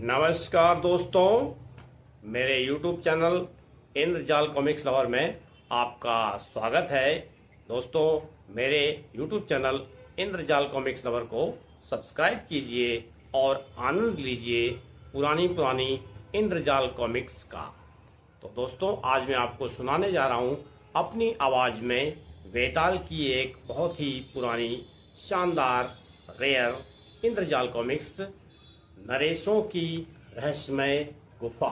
नमस्कार दोस्तों, मेरे YouTube चैनल इंद्रजाल कॉमिक्स लवर में आपका स्वागत है। दोस्तों, मेरे YouTube चैनल इंद्रजाल कॉमिक्स लवर को सब्सक्राइब कीजिए और आनंद लीजिए पुरानी पुरानी इंद्रजाल कॉमिक्स का। तो दोस्तों, आज मैं आपको सुनाने जा रहा हूँ अपनी आवाज़ में वेताल की एक बहुत ही पुरानी शानदार रेयर इंद्रजाल कॉमिक्स नरेशों की रहस्यमय गुफा।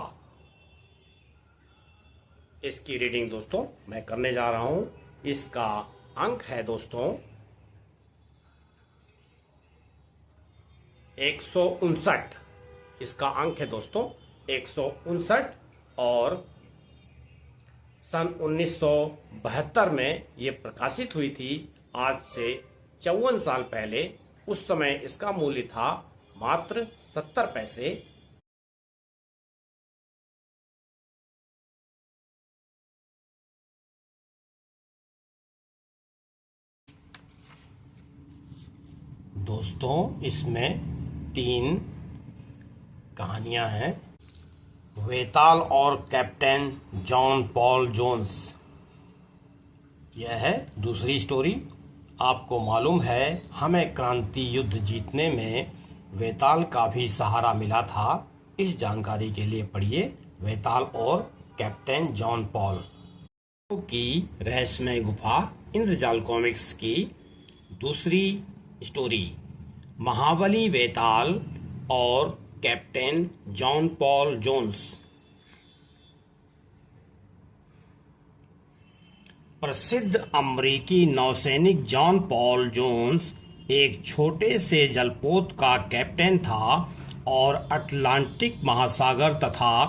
इसकी रीडिंग दोस्तों मैं करने जा रहा हूं। इसका अंक है दोस्तों 159। इसका अंक है दोस्तों 159 और सन 1972 में ये प्रकाशित हुई थी। आज से 54 साल पहले। उस समय इसका मूल्य था मात्र 70 पैसे। दोस्तों, इसमें 3 कहानियां हैं। वेताल और कैप्टन जॉन पॉल जोन्स, यह है दूसरी स्टोरी। आपको मालूम है, हमें क्रांति युद्ध जीतने में वेताल का भी सहारा मिला था। इस जानकारी के लिए पढ़िए वेताल और कैप्टन जॉन पॉल की रहस्यमय गुफा, इंद्रजाल कॉमिक्स की दूसरी स्टोरी। महाबली वेताल और कैप्टन जॉन पॉल जोन्स। प्रसिद्ध अमेरिकी नौसैनिक जॉन पॉल जोन्स एक छोटे से जलपोत का कैप्टन था और अटलांटिक महासागर तथा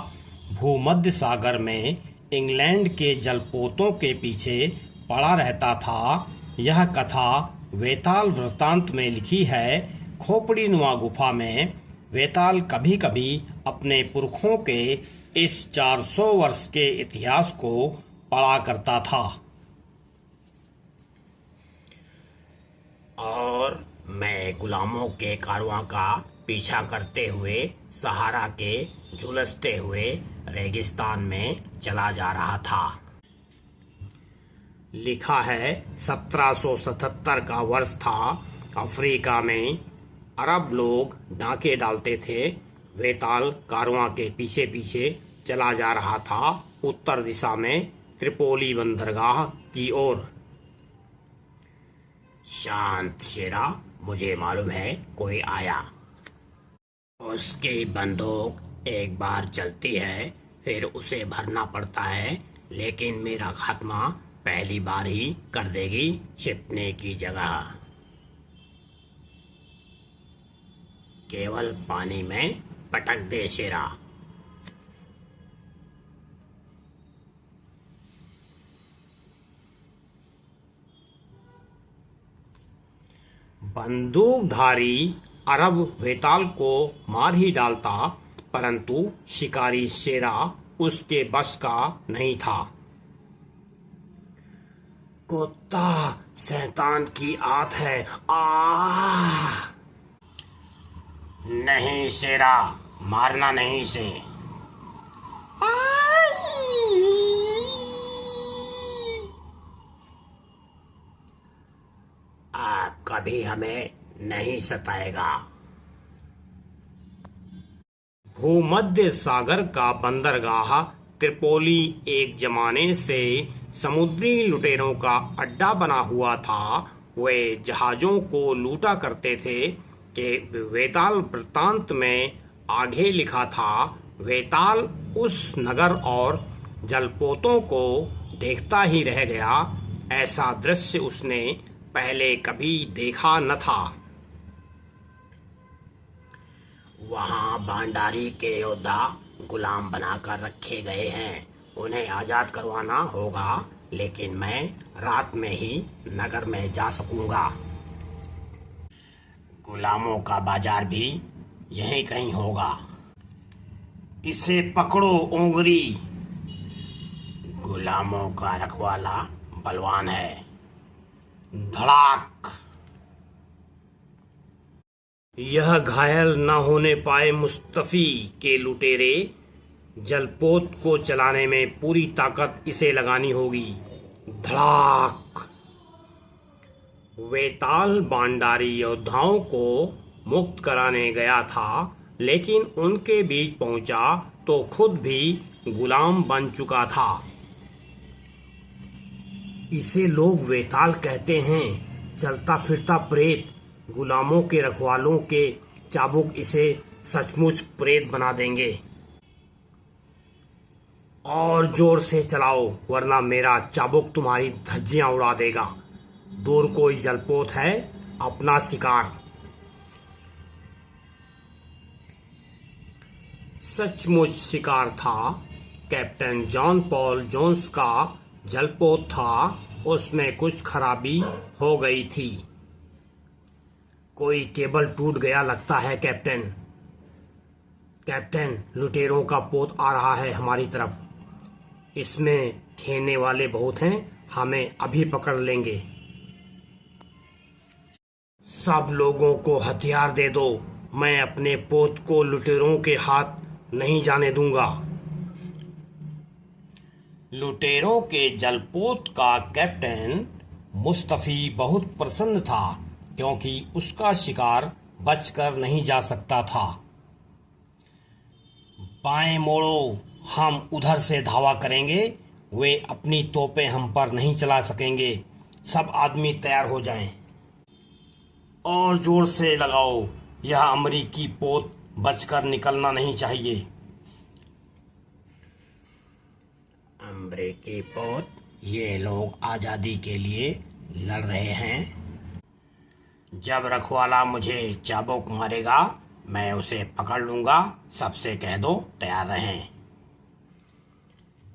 भूमध्य सागर में इंग्लैंड के जलपोतों के पीछे पड़ा रहता था। यह कथा वेताल वृत्तांत में लिखी है। खोपड़ी नुमा गुफा में वेताल कभी कभी अपने पुरखों के इस 400 वर्ष के इतिहास को पढ़ा करता था। और मैं गुलामों के कारवां का पीछा करते हुए सहारा के झुलसते हुए रेगिस्तान में चला जा रहा था। लिखा है 1777 का वर्ष था। अफ्रीका में अरब लोग डाके डालते थे। वेताल कारवां के पीछे पीछे चला जा रहा था उत्तर दिशा में त्रिपोली बंदरगाह की ओर। शांत शेरा, मुझे मालूम है कोई आया। उसकी बंदूक एक बार चलती है, फिर उसे भरना पड़ता है, लेकिन मेरा खात्मा पहली बार ही कर देगी छिपने की जगह। केवल पानी में पटक दे शेरा। बंदूकधारी अरब वेताल को मार ही डालता, परंतु शिकारी शेरा उसके बस का नहीं था। कुत्ता शैतान की आत है। नहीं शेरा, मारना नहीं इसे। आप कभी हमें नहीं सताएगा। भूमध्य सागर का बंदरगाह त्रिपोली एक जमाने से समुद्री लुटेरों का अड्डा बना हुआ था। वे जहाजों को लूटा करते थे कि वेताल वृत्तांत में आगे लिखा था। वेताल उस नगर और जलपोतों को देखता ही रह गया। ऐसा दृश्य उसने पहले कभी देखा न था। वहां भंडारी के योद्धा गुलाम बनाकर रखे गए हैं। उन्हें आजाद करवाना होगा, लेकिन मैं रात में ही नगर में जा सकूंगा। गुलामों का बाजार भी यहीं कहीं होगा। इसे पकड़ो ओंगरी। गुलामों का रखवाला बलवान है। धड़ाक। यह घायल न होने पाए मुस्तफी के लुटेरे, जलपोत को चलाने में पूरी ताकत इसे लगानी होगी। धड़ाक! वेताल बांडारी योद्धाओं को मुक्त कराने गया था, लेकिन उनके बीच पहुंचा तो खुद भी गुलाम बन चुका था। इसे लोग वेताल कहते हैं, चलता फिरता प्रेत। गुलामों के रखवालों के चाबुक इसे सचमुच प्रेत बना देंगे। और जोर से चलाओ, वरना मेरा चाबुक तुम्हारी धज्जियां उड़ा देगा। दूर कोई जलपोत है, अपना शिकार। सचमुच शिकार था। कैप्टन जॉन पॉल जोन्स का जलपोत था, उसमें कुछ खराबी हो गई थी। कोई केबल टूट गया लगता है कैप्टन। कैप्टन, लुटेरों का पोत आ रहा है हमारी तरफ। इसमें खेलने वाले बहुत हैं, हमें अभी पकड़ लेंगे। सब लोगों को हथियार दे दो, मैं अपने पोत को लुटेरों के हाथ नहीं जाने दूंगा। लुटेरों के जलपोत का कैप्टन मुस्तफी बहुत प्रसन्न था, क्योंकि उसका शिकार बचकर नहीं जा सकता था। बाएं मोड़ो, हम उधर से धावा करेंगे। वे अपनी तोपें हम पर नहीं चला सकेंगे। सब आदमी तैयार हो जाएं। और जोर से लगाओ, यह अमरीकी पोत बचकर निकलना नहीं चाहिए। अमरीकी पोत, ये लोग आजादी के लिए लड़ रहे हैं। जब रखवाला मुझे चाबुक मारेगा, मैं उसे पकड़ लूंगा। सबसे कह दो तैयार रहें।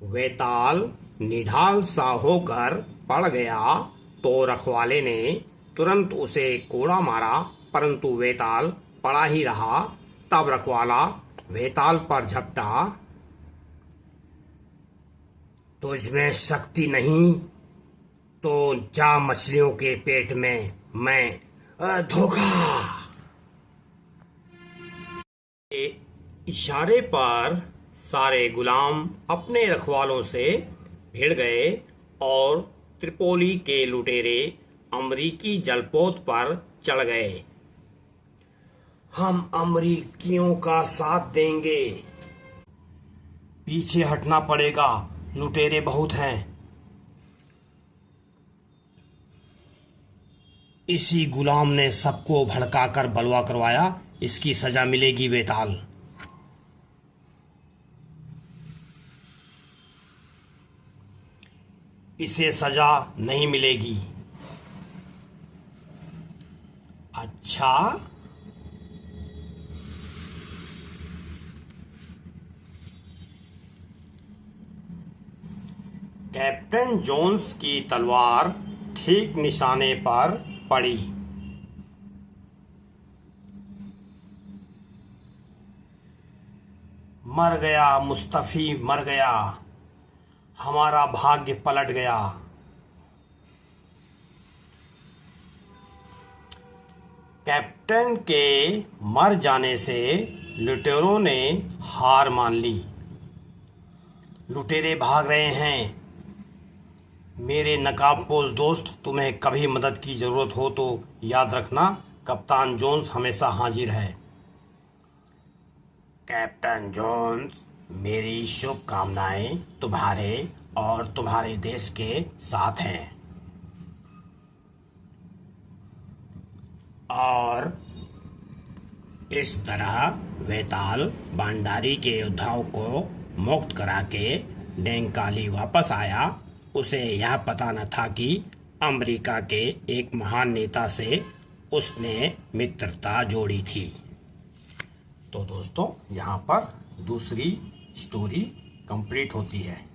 वेताल निढाल सा होकर पड़ गया तो रखवाले ने तुरंत उसे कोड़ा मारा, परंतु वेताल पड़ा ही रहा। तब रखवाला वेताल पर झपटा। तुझमें शक्ति नहीं तो जा मछलियों के पेट में। मैं धोखा। इशारे पर सारे गुलाम अपने रखवालों से भिड़ गए और त्रिपोली के लुटेरे अमरीकी जलपोत पर चढ़ गए। हम अमरीकियों का साथ देंगे। पीछे हटना पड़ेगा, लुटेरे बहुत हैं। इसी गुलाम ने सबको भड़काकर बलवा करवाया, इसकी सजा मिलेगी वेताल। इसे सजा नहीं मिलेगी। अच्छा, कैप्टन जोन्स की तलवार ठीक निशाने पर पड़ी। मर गया मुस्तफी, मर गया। हमारा भाग्य पलट गया। कैप्टन के मर जाने से लुटेरों ने हार मान ली। लुटेरे भाग रहे हैं। मेरे नकाबपोश दोस्त, तुम्हें कभी मदद की जरूरत हो तो याद रखना, कप्तान जोन्स हमेशा हाजिर है। कैप्टन जोन्स, मेरी शुभकामनाएं तुम्हारे और तुम्हारे देश के साथ हैं। और इस तरह वेताल बांडारी के योद्धाओं को मुक्त करा के डेंकाली वापस आया। उसे यह पता न था कि अमेरिका के एक महान नेता से उसने मित्रता जोड़ी थी। तो दोस्तों, यहाँ पर दूसरी स्टोरी कंप्लीट होती है।